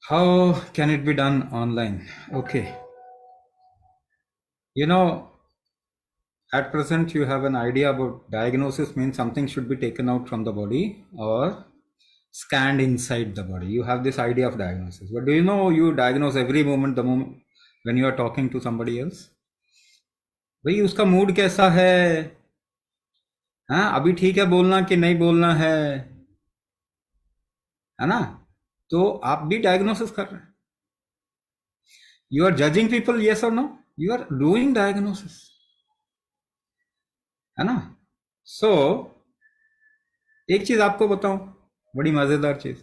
How can it be done online? Okay. You know, at present you have an idea about diagnosis means something should be taken out from the body or scanned inside the body. You have this idea of diagnosis. But do you know you diagnose every moment the moment when you are talking to somebody else? भाई उसका mood कैसा है? हाँ, अभी ठीक है बोलना कि नहीं बोलना है ना? तो आप भी डायग्नोसिस कर रहे हैं. You are judging people, yes or no? You are doing diagnosis. है ना? So एक चीज आपको बताऊं, बड़ी मजेदार चीज.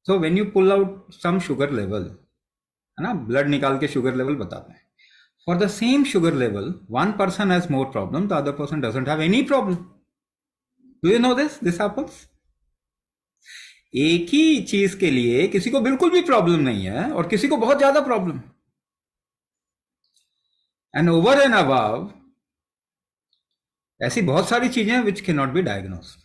So when you pull out some sugar level, है ना, ब्लड निकाल के शुगर लेवल बताते हैं. For the same sugar level one person has more problem, the other person doesn't have any problem. Do you know this happens. एक ही चीज के लिए किसी को बिल्कुल भी प्रॉब्लम नहीं है और किसी को बहुत ज्यादा problem. And over and above ऐसी बहुत सारी चीजें which can not be diagnosed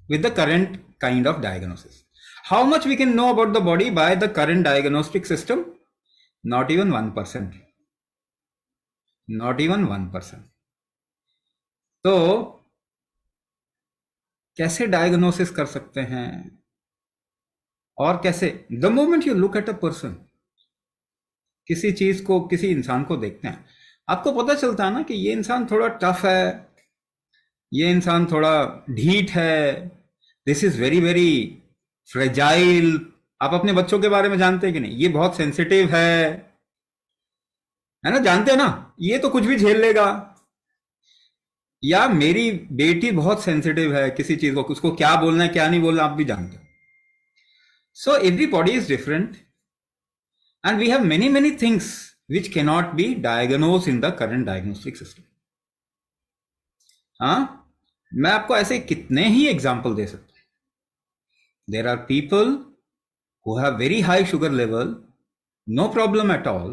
with the current kind of diagnosis. How much we can know about the body by the current diagnostic system? Not even 1%. Not even 1%. तो कैसे diagnosis कर सकते हैं और कैसे? The moment you look at a person, किसी चीज को, किसी इंसान को देखते हैं, आपको पता चलता है ना कि ये इंसान थोड़ा टफ है, ये इंसान थोड़ा ढीठ है, this is very very fragile. आप अपने बच्चों के बारे में जानते हैं कि नहीं? ये बहुत सेंसिटिव है ना, जानते हैं ना, ये तो कुछ भी झेल लेगा. या मेरी बेटी बहुत सेंसिटिव है किसी चीज को, उसको क्या बोलना है क्या नहीं बोलना आप भी जानते हो. So everybody is different and we have many many things which cannot be diagnose in the current diagnostic system. हाँ, मैं आपको ऐसे कितने ही एग्जाम्पल दे सकता हूं. There are people who have very high sugar level, no problem at all,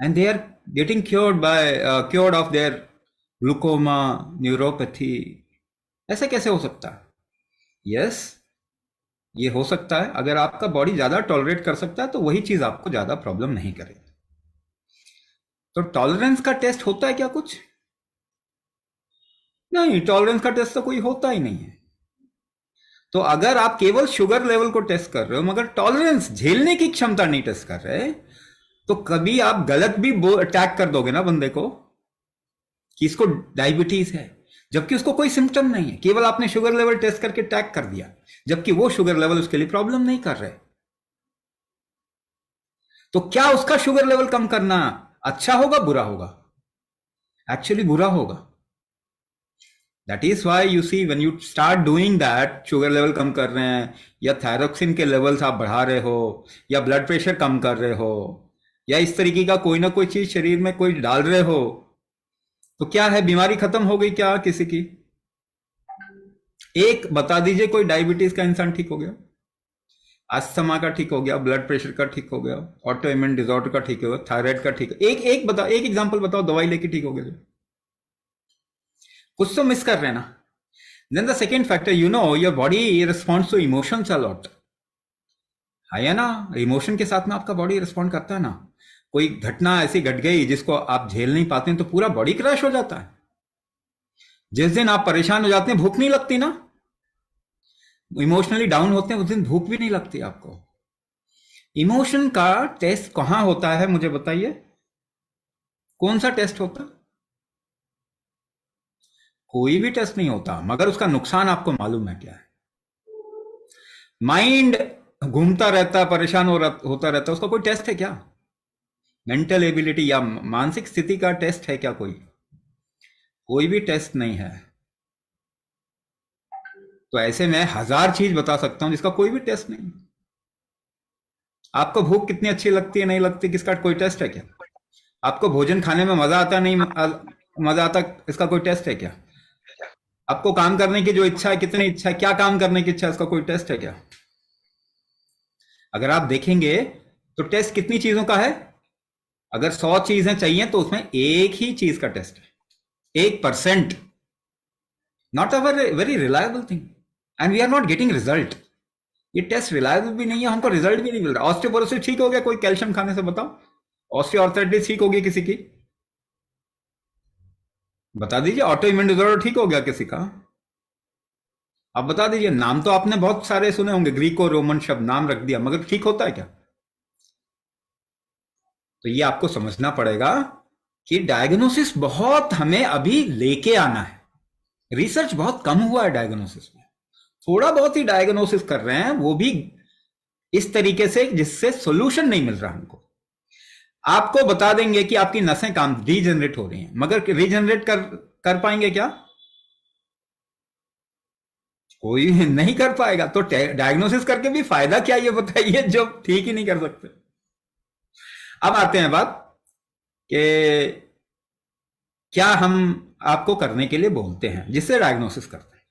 and they are getting cured of their glaucoma, neuropathy. ऐसे कैसे हो सकता है? Yes, ये हो सकता है. अगर आपका बॉडी ज्यादा टॉलरेट कर सकता है तो वही चीज आपको ज्यादा प्रॉब्लम नहीं करेगी. तो टॉलरेंस का टेस्ट होता है क्या कुछ? नहीं, टॉलरेंस का टेस्ट तो कोई होता ही नहीं है. तो अगर आप केवल शुगर लेवल को टेस्ट कर रहे हो मगर टॉलरेंस, झेलने की क्षमता नहीं टेस्ट कर रहे, तो कभी आप गलत भी अटैक कर दोगे ना बंदे को कि इसको डायबिटीज है, जबकि उसको कोई सिम्टम नहीं है. केवल आपने शुगर लेवल टेस्ट करके टैग कर दिया, जबकि वो शुगर लेवल उसके लिए प्रॉब्लम नहीं कर रहे. तो क्या उसका शुगर लेवल कम करना अच्छा होगा बुरा होगा? एक्चुअली बुरा होगा. That is why you see when you start doing that, sugar level कम कर रहे हैं या थायरोक्सिन के लेवल्स आप बढ़ा रहे हो या ब्लड प्रेशर कम कर रहे हो या इस तरीके का कोई ना कोई चीज शरीर में कोई डाल रहे हो, तो क्या है, बीमारी खत्म हो गई क्या किसी की? एक बता दीजिए कोई डायबिटीज का इंसान ठीक हो गया, अस्थमा का ठीक हो गया, ब्लड प्रेशर का ठीक हो गया, ऑटो इम्यून डिसऑर्डर का ठीक हो गया, थायराइड का ठीक, एक एग्जांपल बताओ दवाई लेके ठीक हो गया. कुछ तो मिस कर रहे हैं ना. Then the second factor, you know your body responds to emotions a lot. है ना, इमोशन के साथ में आपका बॉडी रिस्पॉन्ड करता है ना. कोई घटना ऐसी घट गई जिसको आप झेल नहीं पाते हैं तो पूरा बॉडी क्रैश हो जाता है. जिस दिन आप परेशान हो जाते हैं, भूख नहीं लगती ना, इमोशनली डाउन होते हैं, उस दिन भूख भी नहीं लगती आपको. इमोशन का टेस्ट कहां होता है मुझे बताइए, कौन सा टेस्ट होता? कोई भी टेस्ट नहीं होता, मगर उसका नुकसान आपको मालूम है क्या है? माइंड घूमता रहता, परेशान होता रहता, उसका कोई टेस्ट है क्या? मेंटल एबिलिटी या मानसिक स्थिति का टेस्ट है क्या कोई? कोई भी टेस्ट नहीं है. तो ऐसे में 1000 चीज बता सकता हूं जिसका कोई भी टेस्ट नहीं. आपको भूख कितनी अच्छी लगती है नहीं लगती, किसका कोई टेस्ट है क्या? आपको भोजन खाने में मजा आता नहीं मजा आता, इसका कोई टेस्ट है क्या? आपको काम करने की जो इच्छा है, कितनी इच्छा है, क्या काम करने की इच्छा है, इसका कोई टेस्ट है क्या? अगर आप देखेंगे तो टेस्ट कितनी चीजों का है? अगर 100 चीजें चाहिए तो उसमें एक ही चीज का टेस्ट है, 1%. Not a very reliable thing and we are not getting result. ये टेस्ट रिलायबल भी नहीं है, हमको रिजल्ट भी नहीं मिल रहा। ऑस्टियोपोरोसिस ठीक हो गया कोई कैल्शियम खाने से, बताओ। ऑस्टियोआर्थराइटिस ठीक होगी किसी की, बता दीजिए। ऑटो इम्यून डिसऑर्डर ठीक हो गया किसी का, आप बता दीजिए। नाम तो आपने बहुत सारे सुने होंगे, ग्रीको रोमन शब्द नाम रख दिया, मगर ठीक होता है क्या? तो ये आपको समझना पड़ेगा कि डायग्नोसिस बहुत हमें अभी लेके आना है। रिसर्च बहुत कम हुआ है डायग्नोसिस में, थोड़ा बहुत ही डायग्नोसिस कर रहे हैं, वो भी इस तरीके से जिससे सॉल्यूशन नहीं मिल रहा हमको। आपको बता देंगे कि आपकी नसें काम रीजनरेट हो रही हैं, मगर रीजनरेट कर पाएंगे क्या? कोई नहीं कर पाएगा। तो डायग्नोसिस करके भी फायदा क्या, ये बताइए, जो ठीक ही नहीं कर सकते। अब आते हैं बात कि क्या हम आपको करने के लिए बोलते हैं जिससे डायग्नोसिस करते हैं,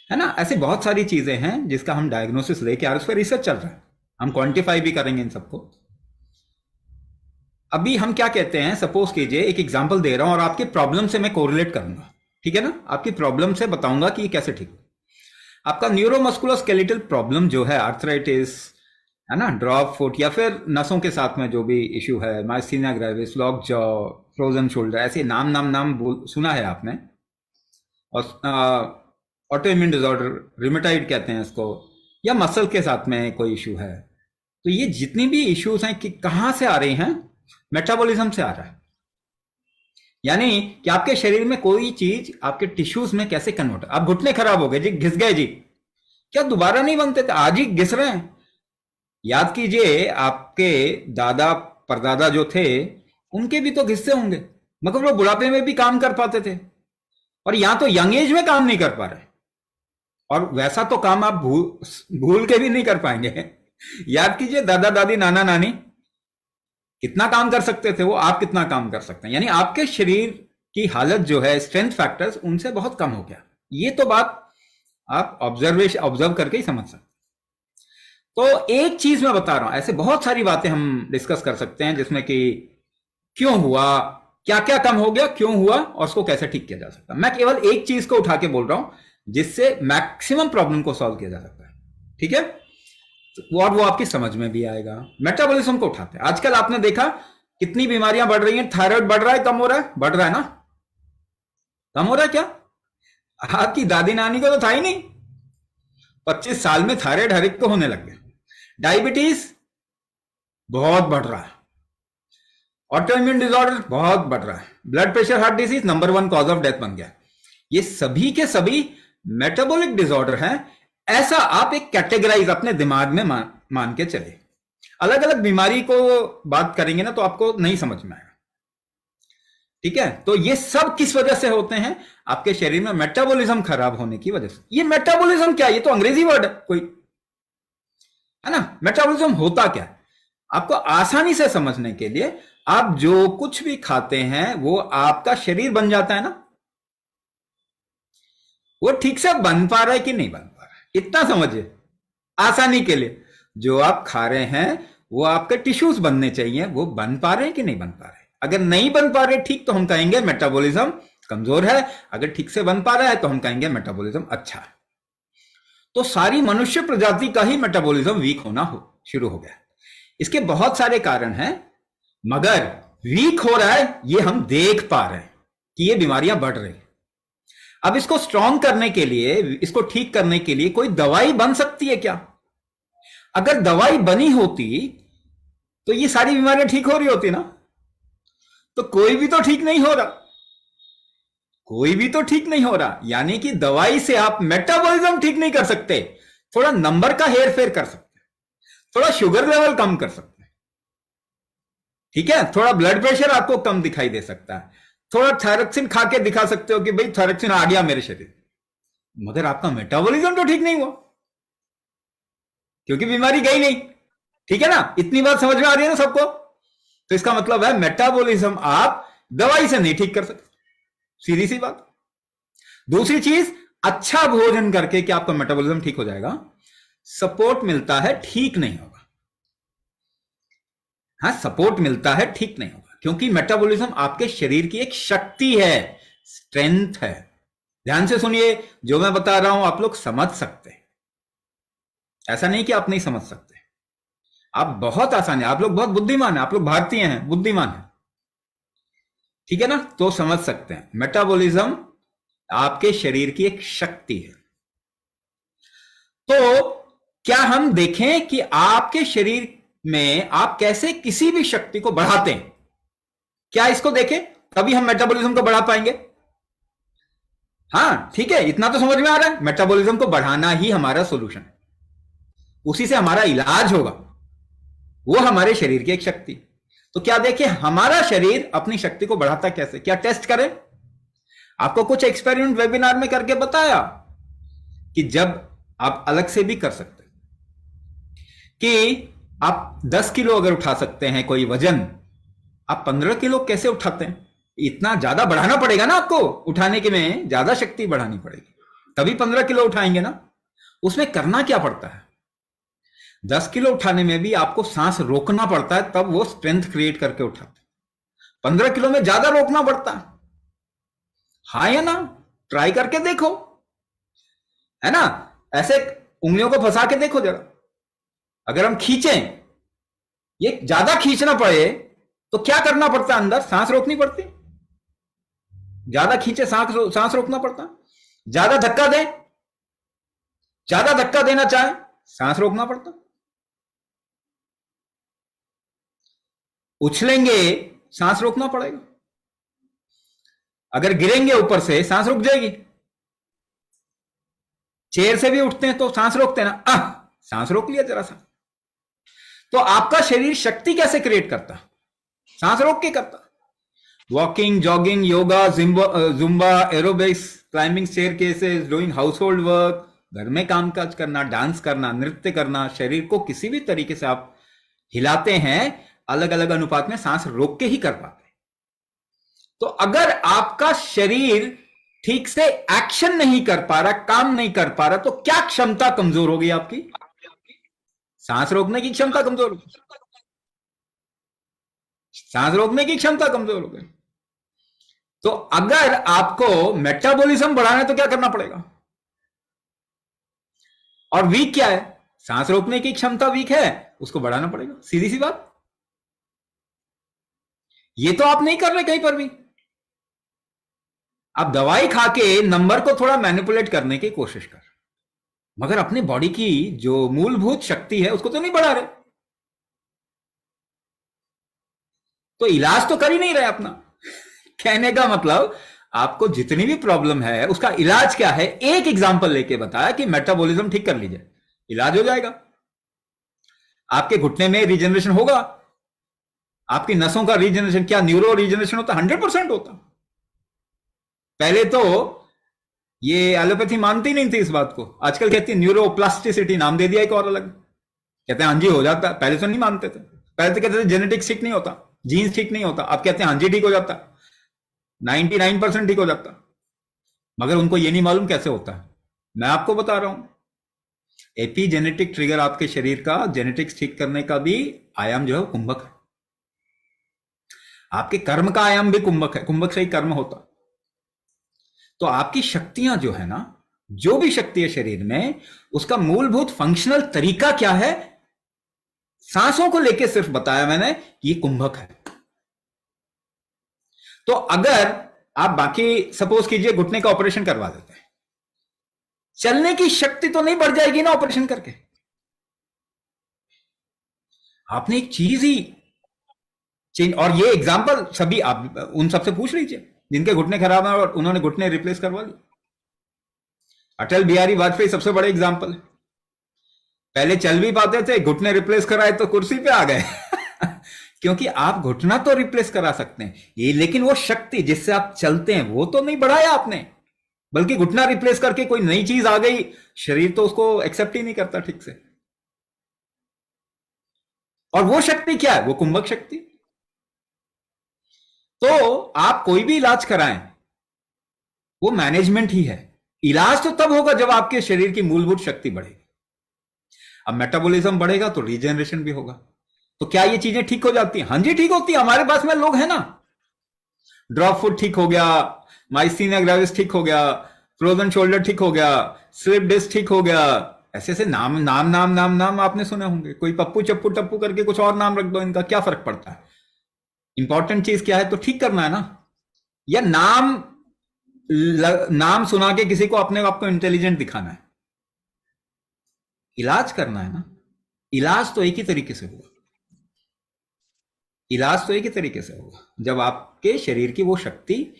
है ना। ऐसी बहुत सारी चीजें हैं जिसका हम डायग्नोसिस लेके आ रहे हैं, उस पर रिसर्च चल रहा है, हम क्वांटिफाई भी करेंगे इन सबको। अभी हम क्या कहते हैं, सपोज कीजिए एक एग्जांपल दे रहा हूं और आपकी प्रॉब्लम से मैं कोरिलेट करूंगा, ठीक है ना। आपकी प्रॉब्लम से बताऊंगा कि ये कैसे ठीक हो। आपका न्यूरोमस्कुलर स्केलेटल प्रॉब्लम जो है, आर्थराइटिस, है ना, ड्रॉप फुट, या फिर नसों के साथ में जो भी इश्यू है, myasthenia gravis, lock jaw, frozen shoulder, ऐसे नाम सुना है आपने। और ऑटो इम्यून डिसऑर्डर, रिमेटाइड कहते हैं इसको, या मसल के साथ में कोई इश्यू है। तो ये जितनी भी इश्यूज हैं कि कहां से आ रही हैं, मेटाबॉलिज्म से आ रहा है। यानी कि आपके शरीर में कोई चीज आपके टिश्यूज में कैसे कन्वर्ट, आप घुटने खराब हो गए जी, घिस गए जी, क्या दोबारा नहीं बनते थे, आज ही घिस रहे हैं। याद कीजिए, आपके दादा परदादा जो थे, उनके भी तो घिस्से होंगे, मगर वो बुढ़ापे में भी काम कर पाते थे। और यहां तो यंग एज में काम नहीं कर पा रहे, और वैसा तो काम आप भूल के भी नहीं कर पाएंगे। याद कीजिए, दादा दादी नाना नानी कितना काम कर सकते थे वो, आप कितना काम कर सकते हैं। यानी आपके शरीर की हालत जो है, स्ट्रेंथ फैक्टर्स उनसे बहुत कम हो गया। ये तो बात आप ऑब्जर्व करके ही समझ सकते हैं। तो एक चीज मैं बता रहा हूं, ऐसे बहुत सारी बातें हम डिस्कस कर सकते हैं जिसमें कि क्यों हुआ, क्या क्या कम हो गया, क्यों हुआ, और उसको कैसे ठीक किया जा सकता है। मैं केवल एक चीज को उठा के बोल रहा हूं जिससे मैक्सिमम प्रॉब्लम को सॉल्व किया जा सकता है, ठीक है। और वो आपकी समझ में भी आएगा। मेटाबॉलिज्म को उठाते हैं। आजकल आपने देखा कितनी बीमारियां बढ़ रही हैं, थायराइड बढ़ रहा है, कम हो रहा है, बढ़ रहा है ना, कम हो रहा है क्या? आपकी दादी नानी को तो था ही नहीं, 25 साल में थायराइड हर एक को होने लग गया। डायबिटीज बहुत बढ़ रहा है, ऑटो इम्यून डिसऑर्डर बहुत बढ़ रहा है, blood pressure, heart disease number 1 cause of death बन गया। ये सभी के सभी मेटाबॉलिक डिसऑर्डर हैं। ऐसा आप एक कैटेगराइज अपने दिमाग में मान के चले। अलग अलग बीमारी को बात करेंगे ना तो आपको नहीं समझ में आएगा, ठीक है। तो ये सब किस वजह से होते हैं? आपके शरीर में मेटाबॉलिज्म खराब होने की वजह से। ये मेटाबॉलिज्म क्या, ये तो अंग्रेजी वर्ड है कोई, है ना। मेटाबॉलिज्म होता क्या है, आपको आसानी से समझने के लिए, आप जो कुछ भी खाते हैं वो आपका शरीर बन जाता है ना, वो ठीक से बन पा रहा है कि नहीं बन पा रहा है, इतना समझिए आसानी के लिए। जो आप खा रहे हैं वो आपके टिश्यूज बनने चाहिए, वो बन पा रहे हैं कि नहीं बन पा रहे। अगर नहीं बन पा रहे ठीक, तो हम कहेंगे मेटाबॉलिज्म कमजोर है। अगर ठीक से बन पा रहा है तो हम कहेंगे मेटाबॉलिज्म अच्छा है। तो सारी मनुष्य प्रजाति का ही मेटाबॉलिज्म वीक होना शुरू हो गया। इसके बहुत सारे कारण हैं, मगर वीक हो रहा है ये हम देख पा रहे हैं कि ये बीमारियां बढ़ रही। अब इसको स्ट्रांग करने के लिए, इसको ठीक करने के लिए कोई दवाई बन सकती है क्या? अगर दवाई बनी होती तो ये सारी बीमारियां ठीक हो रही होती ना। तो कोई भी तो ठीक नहीं हो रहा, कोई भी तो ठीक नहीं हो रहा। यानी कि दवाई से आप मेटाबॉलिज्म ठीक नहीं कर सकते, थोड़ा नंबर का हेर फेर कर सकते, थोड़ा शुगर लेवल कम कर सकते, ठीक है, थोड़ा ब्लड प्रेशर आपको कम दिखाई दे सकता है, थोड़ा थायरोक्सिन खा के दिखा सकते हो कि भाई थायरोक्सिन आ गया मेरे शरीर, मगर आपका मेटाबॉलिज्म तो ठीक नहीं हुआ, क्योंकि बीमारी गई नहीं। ठीक है ना, इतनी बात समझ में आ रही है ना सबको। तो इसका मतलब है मेटाबॉलिज्म आप दवाई से नहीं ठीक कर सकते, सीधी सी बात। दूसरी चीज, अच्छा भोजन करके क्या आपका मेटाबॉलिज्म ठीक हो जाएगा? सपोर्ट मिलता है, ठीक नहीं होगा। हाँ, सपोर्ट मिलता है, ठीक नहीं होगा, क्योंकि मेटाबॉलिज्म आपके शरीर की एक शक्ति है, स्ट्रेंथ है। ध्यान से सुनिए, जो मैं बता रहा हूं आप लोग समझ सकते हैं। ऐसा नहीं कि आप नहीं समझ सकते, आप बहुत आसान है, आप लोग बहुत बुद्धिमान है, आप लोग भारतीय हैं, बुद्धिमान है, ठीक है ना, तो समझ सकते हैं। मेटाबॉलिज्म आपके शरीर की एक शक्ति है। तो क्या हम देखें कि आपके शरीर में आप कैसे किसी भी शक्ति को बढ़ाते हैं, क्या इसको देखें, तभी हम मेटाबॉलिज्म को बढ़ा पाएंगे। हाँ ठीक है, इतना तो समझ में आ रहा है, मेटाबॉलिज्म को बढ़ाना ही हमारा सॉल्यूशन है, उसी से हमारा इलाज होगा, वो हमारे शरीर की एक शक्ति। तो क्या देखें हमारा शरीर अपनी शक्ति को बढ़ाता कैसे, क्या टेस्ट करें। आपको कुछ एक्सपेरिमेंट वेबिनार में करके बताया कि जब आप अलग से भी कर सकते हैं, कि आप 10 किलो अगर उठा सकते हैं कोई वजन, आप 15 किलो कैसे उठाते हैं, इतना ज्यादा बढ़ाना पड़ेगा ना आपको, उठाने के में ज्यादा शक्ति बढ़ानी पड़ेगी, तभी 15 किलो उठाएंगे ना। उसमें करना क्या पड़ता है, 10 किलो उठाने में भी आपको सांस रोकना पड़ता है, तब वो स्ट्रेंथ क्रिएट करके उठाते हैं। 15 किलो में ज्यादा रोकना पड़ता है, हाँ या ना, ट्राई करके देखो, है ना, ऐसे उंगलियों को फंसा के देखो जरा, अगर हम खींचें, ये ज्यादा खींचना पड़े तो क्या करना पड़ता है, अंदर सांस रोकनी पड़ती, ज्यादा खींचे सांस रोकना पड़ता, ज्यादा धक्का दें, ज्यादा धक्का देना चाहे सांस रोकना पड़ता, उछलेंगे सांस रोकना पड़ेगा, अगर गिरेंगे ऊपर से सांस रुक जाएगी, चेयर से भी उठते हैं तो सांस रोकते हैं ना, सांस रोक लिया जरा सा। तो आपका शरीर शक्ति कैसे क्रिएट करता, सांस रोक के करता। Walking, jogging, yoga, Zumba, aerobics, climbing staircases, doing house hold work, घर में कामकाज करना, डांस करना, नृत्य करना, शरीर को किसी भी तरीके से आप हिलाते हैं, अलग अलग अनुपात में सांस रोक के ही कर पाते हैं। तो अगर आपका शरीर ठीक से एक्शन नहीं कर पा रहा, काम नहीं कर पा रहा, तो क्या क्षमता कमजोर हो गई आपकी, सांस रोकने की क्षमता कमजोर हो गई, सांस रोकने की क्षमता कमजोर हो गई। तो अगर आपको मेटाबॉलिज्म बढ़ाना है तो क्या करना पड़ेगा, और वीक क्या है, सांस रोकने की क्षमता वीक है, उसको बढ़ाना पड़ेगा, सीधी सी बात। ये तो आप नहीं कर रहे कहीं पर भी, आप दवाई खा के नंबर को थोड़ा मैनिपुलेट करने की कोशिश कर, मगर अपनी बॉडी की जो मूलभूत शक्ति है उसको तो नहीं बढ़ा रहे, तो इलाज तो कर ही नहीं रहे अपना। कहने का मतलब आपको जितनी भी प्रॉब्लम है उसका इलाज क्या है, एक एग्जांपल लेके बताया कि मेटाबॉलिज्म ठीक कर लीजिए, इलाज हो जाएगा। आपके घुटने में रीजनरेशन होगा, आपकी नसों का रीजनरेशन, क्या न्यूरो रीजनरेशन होता, 100% होता। पहले तो ये एलोपैथी मानती नहीं थी इस बात को, आजकल कहती है न्यूरोप्लास्टिसिटी, नाम दे दिया एक और अलग, कहते हैं हाँ जी हो जाता। पहले तो नहीं मानते थे, पहले तो कहते थे जेनेटिक्स ठीक नहीं होता, जीन्स ठीक नहीं होता, अब कहते हैं हाँ जी ठीक हो जाता, 99% ठीक हो जाता। मगर उनको ये नहीं मालूम कैसे होता है, मैं आपको बता रहा हूं। एपीजेनेटिक ट्रिगर आपके शरीर का जेनेटिक्स ठीक करने का भी आयाम जो है कुंभक है, आपके कर्म का आयाम भी कुंभक है, कुंभक से ही कर्म होता। तो आपकी शक्तियां जो है ना, जो भी शक्ति है शरीर में, उसका मूलभूत फंक्शनल तरीका क्या है, सांसों को लेके सिर्फ बताया मैंने, ये कुंभक है। तो अगर आप बाकी सपोज कीजिए घुटने का ऑपरेशन करवा देते हैं, चलने की शक्ति तो नहीं बढ़ जाएगी ना ऑपरेशन करके, आपने एक चीज ही चेंज। और ये एग्जांपल सभी आप उन सबसे पूछ लीजिए जिनके घुटने खराब है और उन्होंने घुटने रिप्लेस करवा लिए। अटल बिहारी वाजपेयी सबसे बड़े एग्जांपल है, पहले चल भी पाते थे, घुटने रिप्लेस कराए तो कुर्सी पे आ गए क्योंकि आप घुटना तो रिप्लेस करा सकते हैं ये, लेकिन वो शक्ति जिससे आप चलते हैं वो तो नहीं बढ़ाया आपने, बल्कि घुटना रिप्लेस करके कोई नई चीज आ गई, शरीर तो उसको एक्सेप्ट ही नहीं करता ठीक से। और वो शक्ति क्या है, वो कुंभक शक्ति। तो आप कोई भी इलाज कराएं, वो मैनेजमेंट ही है, इलाज तो तब होगा जब आपके शरीर की मूलभूत शक्ति बढ़ेगी। अब मेटाबॉलिज्म बढ़ेगा तो रीजनरेशन भी होगा। तो क्या ये चीजें ठीक हो जाती हैं? हाँ जी ठीक होती है, हमारे पास में लोग हैं ना, ड्रॉप फुट ठीक हो गया, माइस्थीनिया ग्रेविस ठीक हो गया, फ्रोजन शोल्डर ठीक हो गया, स्लिप डिस्क ठीक हो गया, ऐसे ऐसे नाम नाम नाम नाम नाम आपने सुने होंगे, कोई पप्पू चप्पू टप्पू करके कुछ और नाम रख दो, इनका क्या फर्क पड़ता है? इंपॉर्टेंट चीज क्या है, तो ठीक करना है ना। या नाम सुना के किसी को अपने आप को इंटेलिजेंट दिखाना है? इलाज करना है ना। इलाज तो एक ही तरीके से होगा, इलाज तो एक ही तरीके से होगा जब आपके शरीर की वो शक्ति,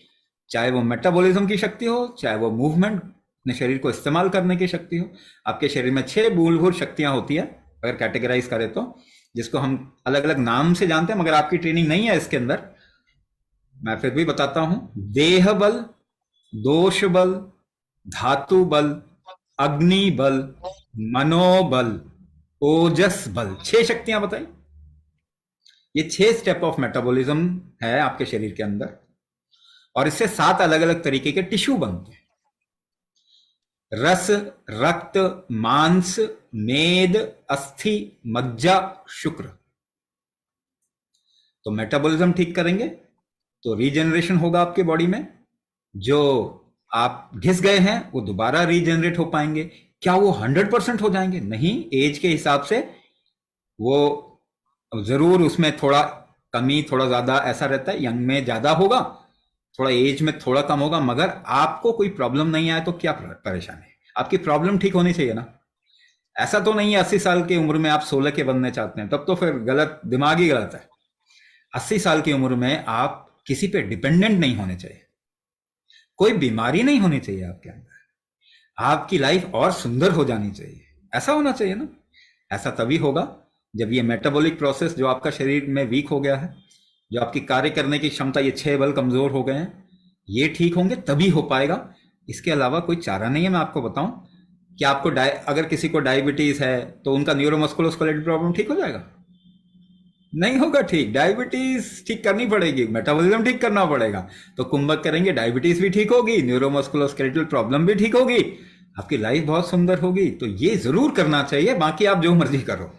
चाहे वो मेटाबॉलिज्म की शक्ति हो, चाहे वो मूवमेंट अपने शरीर को इस्तेमाल करने की शक्ति हो। आपके शरीर में 6 मूलभूत शक्तियां होती है अगर कैटेगराइज करें तो, जिसको हम अलग अलग नाम से जानते हैं, मगर आपकी ट्रेनिंग नहीं है इसके अंदर, मैं फिर भी बताता हूं। देह बल, दोष बल, धातु बल, अग्नि बल, मनोबल, ओजस बल। 6 शक्तियां बताई। ये 6 स्टेप ऑफ मेटाबॉलिज्म है आपके शरीर के अंदर, और इससे 7 अलग अलग तरीके के टिश्यू बनते हैं। रस, रक्त, मांस, मेद, अस्थि, मज्जा, शुक्र। तो मेटाबॉलिज्म ठीक करेंगे तो रीजनरेशन होगा आपके बॉडी में। जो आप घिस गए हैं वो दोबारा रीजनरेट हो पाएंगे। क्या वो 100% हो जाएंगे? नहीं, एज के हिसाब से वो जरूर उसमें थोड़ा कमी, थोड़ा ज्यादा ऐसा रहता है। यंग में ज्यादा होगा, थोड़ा एज में थोड़ा कम होगा, मगर आपको कोई प्रॉब्लम नहीं आए तो क्या परेशानी है? आपकी प्रॉब्लम ठीक होनी चाहिए ना। ऐसा तो नहीं है 80 साल की उम्र में आप 16 के बनने चाहते हैं, तब तो फिर गलत, दिमाग ही गलत है। 80 साल की उम्र में आप किसी पे डिपेंडेंट नहीं होने चाहिए, कोई बीमारी नहीं होनी चाहिए आपके अंदर, आपकी लाइफ और सुंदर हो जानी चाहिए। ऐसा होना चाहिए ना। ऐसा तभी होगा जब ये मेटाबॉलिक प्रोसेस जो आपका शरीर में वीक हो गया है, जो आपकी कार्य करने की क्षमता, ये 6 बल कमजोर हो गए हैं, ये ठीक होंगे तभी हो पाएगा। इसके अलावा कोई चारा नहीं है। मैं आपको बताऊं कि आपको अगर किसी को डायबिटीज है तो उनका न्यूरोमस्कुलोस्केलेटल प्रॉब्लम ठीक हो जाएगा? नहीं होगा ठीक। डायबिटीज ठीक करनी पड़ेगी, मेटाबॉलिज्म ठीक करना पड़ेगा। तो कुंभक करेंगे, डायबिटीज भी ठीक होगी, न्यूरोमस्कुलोस्केलेटल प्रॉब्लम भी ठीक होगी, आपकी लाइफ बहुत सुंदर होगी। तो ये जरूर करना चाहिए, बाकी आप जो मर्जी करो।